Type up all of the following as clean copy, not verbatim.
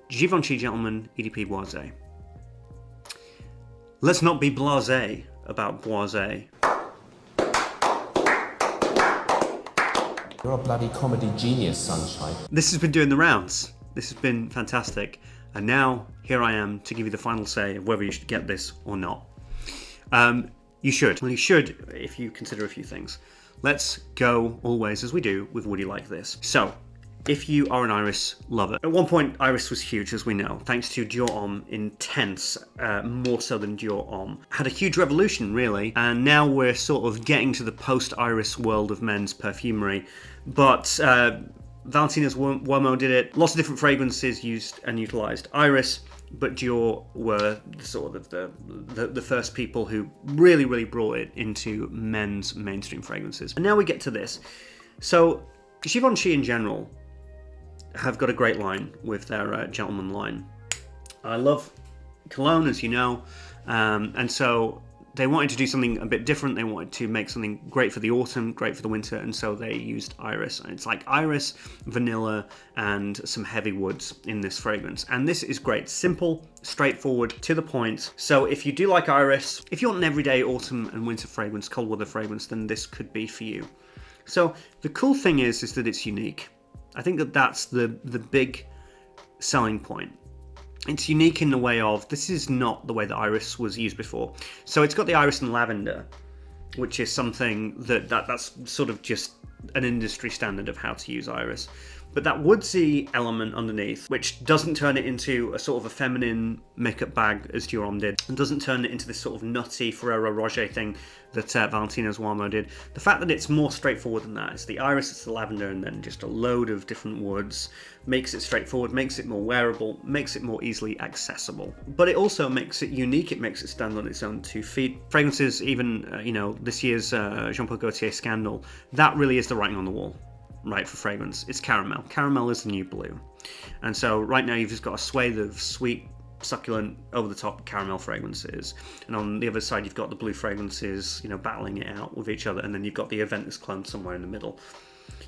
Givenchy Gentleman EDP Boisée. Let's not be blasé about Boisée. You're a bloody comedy genius, Sunshine. This has been doing the rounds. This has been fantastic. And now, here I am to give you the final say of whether you should get this or not. You should. Well, you should if you consider a few things. Let's go always, as we do, with Would You Like This? So, if you are an Iris lover. At one point, Iris was huge, as we know, thanks to Dior Homme Intense, more so than Dior Homme. Had a huge revolution, really, and now we're sort of getting to the post-Iris world of men's perfumery. But Valentina's Uomo did it. Lots of different fragrances used and utilized Iris, but Dior were sort of the first people who really brought it into men's mainstream fragrances. And now we get to this. So, Givenchy in general have got a great line with their Gentleman line. I love cologne, as you know, and so they wanted to do something a bit different. They wanted to make something great for the autumn, great for the winter, and so they used Iris. And it's like Iris, vanilla, and some heavy woods in this fragrance. And this is great. Simple, straightforward, to the point. So if you do like Iris, if you want an everyday autumn and winter fragrance, cold weather fragrance, then this could be for you. So the cool thing is that it's unique. I think that's the big selling point. It's unique in the way of, this is not the way that Iris was used before. So it's got the Iris and lavender, which is something that's sort of just an industry standard of how to use Iris. But that woodsy element underneath, which doesn't turn it into a sort of a feminine makeup bag as Dior Homme did, and doesn't turn it into this sort of nutty Ferrero Rocher thing that Valentina's Uomo did. The fact that it's more straightforward than that, it's the Iris, it's the lavender, and then just a load of different woods, makes it straightforward, makes it more wearable, makes it more easily accessible. But it also makes it unique, it makes it stand on its own 2 feet. Fragrances, even, this year's Jean Paul Gaultier Scandal, that really is the writing on the wall. Right, for fragrance. It's caramel. Caramel is the new blue. And so right now you've just got a swathe of sweet, succulent, over-the-top caramel fragrances. And on the other side you've got the blue fragrances, battling it out with each other. And then you've got the Aventus clone somewhere in the middle.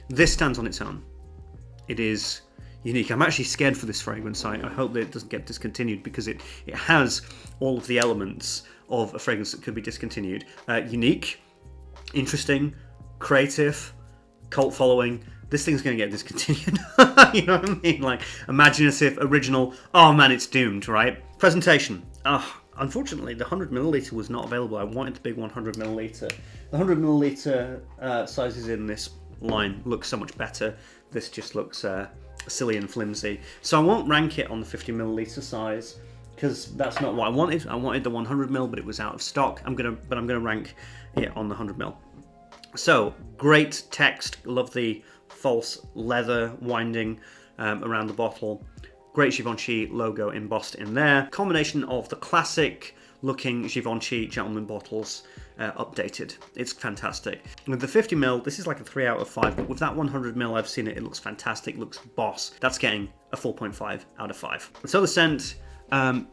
This stands on its own. It is unique. I'm actually scared for this fragrance. I hope that it doesn't get discontinued because it has all of the elements of a fragrance that could be discontinued. Unique, interesting, creative, cult following. This thing's going to get discontinued. You know what I mean? Like, imaginative, original. Oh man, it's doomed, right? Presentation. Unfortunately, the 100ml was not available. I wanted the big 100ml. The 100ml sizes in this line look so much better. This just looks silly and flimsy. So I won't rank it on the 50ml size because that's not what I wanted. I wanted the 100ml, but it was out of stock. I'm gonna rank it on the 100ml. So, great text, love the false leather winding around the bottle. Great Givenchy logo embossed in there. Combination of the classic looking Givenchy Gentleman bottles updated. It's fantastic. With the 50ml, this is like a 3 out of 5, but with that 100ml, I've seen it, it looks fantastic, looks boss. That's getting a 4.5 out of 5. So the scent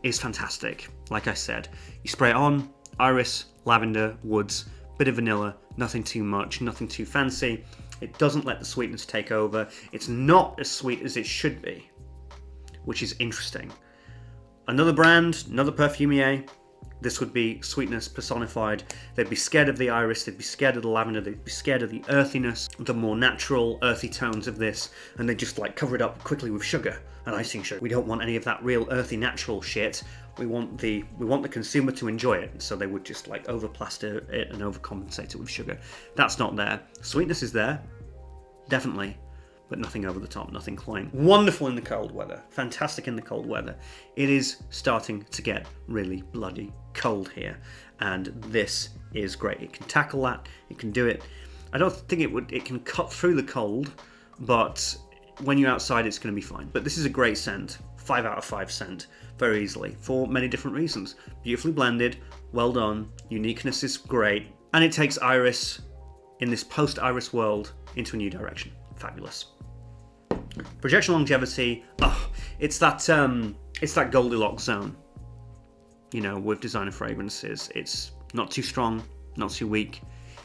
is fantastic, like I said. You spray it on, Iris, lavender, woods, bit of vanilla, nothing too much, nothing too fancy. It doesn't let the sweetness take over. It's not as sweet as it should be, which is interesting. Another brand, another perfumier, this would be sweetness personified. They'd be scared of the Iris, they'd be scared of the lavender, they'd be scared of the earthiness, the more natural, earthy tones of this, and they just like cover it up quickly with sugar and icing sugar. We don't want any of that real earthy, natural shit. We want the consumer to enjoy it, so they would just like overplaster it and overcompensate it with sugar. That's not there. Sweetness is there, definitely, but nothing over the top, nothing cloying. Wonderful in the cold weather, fantastic in the cold weather. It is starting to get really bloody cold here, and this is great. It can tackle that, it can do it. I don't think it can cut through the cold, but when you're outside it's going to be fine. But this is a great scent, 5 out of 5 scent, very easily, for many different reasons. Beautifully blended, well done, uniqueness is great, and it takes Iris in this post-Iris world into a new direction. Fabulous. Projection longevity, it's that Goldilocks zone, with designer fragrances. It's not too strong, not too weak,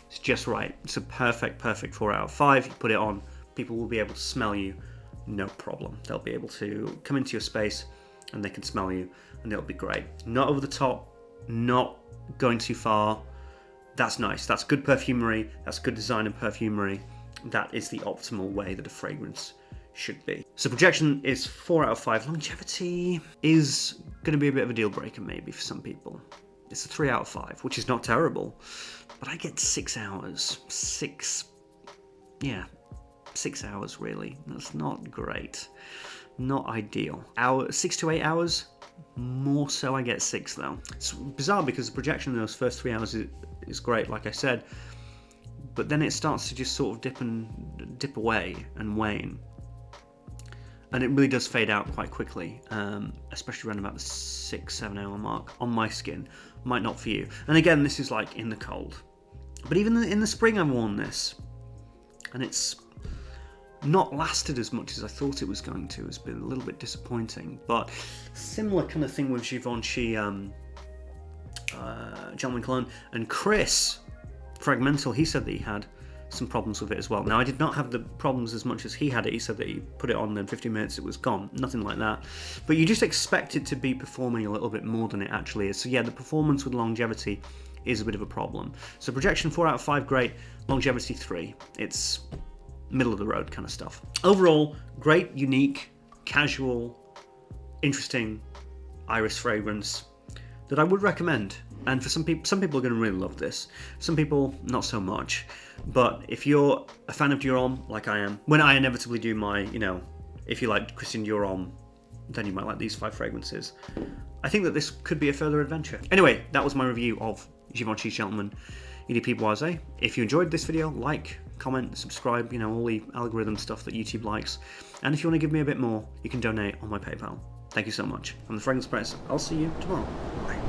it's just right. It's a perfect 4 out of 5. You put it on, people will be able to smell you no problem. They'll be able to come into your space and they can smell you, and it'll be great. Not over the top, not going too far. That's nice. That's good perfumery. That's good design and perfumery. That is the optimal way that a fragrance should be. So projection is 4 out of 5. Longevity is going to be a bit of a deal breaker maybe for some people. It's a 3 out of 5, which is not terrible. But I get 6 hours. 6 hours really. That's not great. Not ideal. 6 to 8 hours, more so I get 6 though. It's bizarre because the projection in those first 3 hours is great, like I said, but then it starts to just sort of dip away and wane. And it really does fade out quite quickly, especially around about the 6-7 hour mark on my skin. Might not for you. And again, this is like in the cold. But even in the spring I've worn this, and it's not lasted as much as I thought it was going to. It's been a little bit disappointing. But similar kind of thing with Givenchy Gentleman Cologne. And Chris, Fragmental, he said that he had some problems with it as well. Now, I did not have the problems as much as he had it. He said that he put it on and in 15 minutes it was gone. Nothing like that. But you just expect it to be performing a little bit more than it actually is. So yeah, the performance with longevity is a bit of a problem. So projection 4 out of 5, great. Longevity 3. It's middle of the road kind of stuff. Overall, great, unique, casual, interesting iris fragrance that I would recommend. And for some people are going to really love this. Some people, not so much. But if you're a fan of Dior Homme, like I am, when I inevitably do my, if you like Christian Dior Homme, then you might like these 5 fragrances. I think that this could be a further adventure. Anyway, that was my review of Givenchy Gentleman EDP Boisée. If you enjoyed this video, like, comment, subscribe, all the algorithm stuff that YouTube likes. And if you want to give me a bit more, you can donate on my PayPal. Thank you so much. I'm the Fragrance Press. I'll see you tomorrow. Bye.